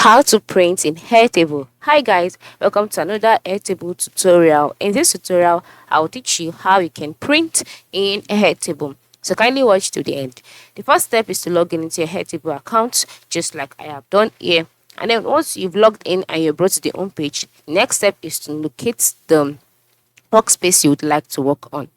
How to print in Airtable. Hi guys, welcome to another Airtable tutorial. In this tutorial, I'll teach you how you can print in Airtable. So kindly watch to the end. The first step is to log in into your Airtable account, just like I have done here. And then once you've logged in and you're brought to the home page, the next step is to locate the workspace you would like to work on.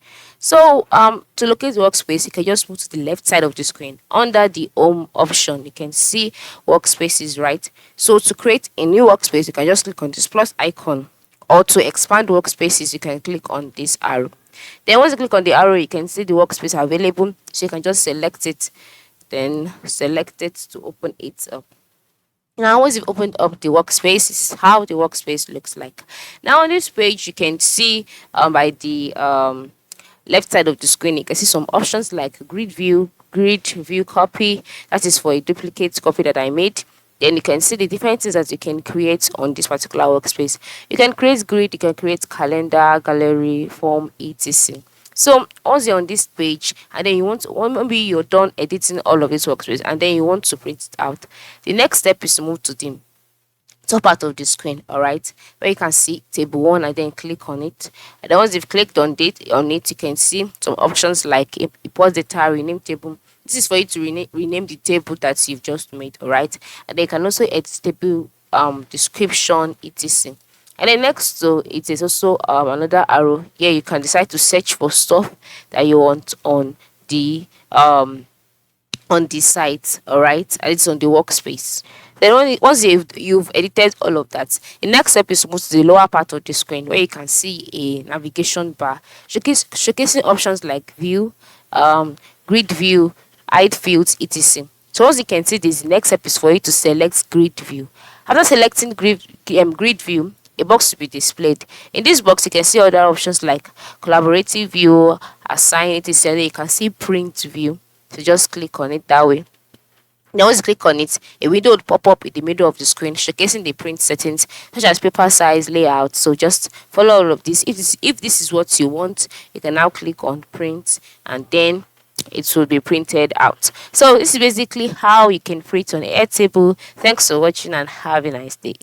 So to locate the workspace, you can just move to the left side of the screen. Under the home option, you can see workspaces, right? So to create a new workspace, you can just click on this plus icon, or to expand workspaces, you can click on this arrow. Then once you click on the arrow, you can see the workspace available, so you can just select it, then select it to open it up. Now, once you've opened up the workspace, this is how the workspace looks like. Now, on this page, you can see by the left side of the screen, you can see some options like grid view copy. That is for a duplicate copy that I made. Then you can see the different things that you can create on this particular workspace. You can create grid, you can create calendar, gallery, form, etc. So once you're on this page and then you want to, maybe you're done editing all of this workspace and then you want to print it out, the next step is to move to the top part of the screen, all right, where you can see table 1 and then click on it. And then once you've clicked on it, you can see some options like import data, rename table. This is for you to rename the table that you've just made, all right. And then you can also edit table description, etc. And then next to it is also another arrow. Here you can decide to search for stuff that you want on the site, all right, and it's on the workspace. Then once you've edited all of that, the next step is to move to the lower part of the screen where you can see a navigation bar showcasing options like view, grid view, hide fields, etc. So as you can see, this next step is for you to select grid view. After selecting grid view, a box to be displayed. In this box, you can see other options like collaborative view, assign, etc. You can see print view. So just click on it that way. Now once you click on it, a window will pop up in the middle of the screen showcasing the print settings such as paper size, layout. So just follow all of this. If this is what you want, you can now click on print and then it will be printed out. So this is basically how you can print on Airtable. Thanks for watching and have a nice day.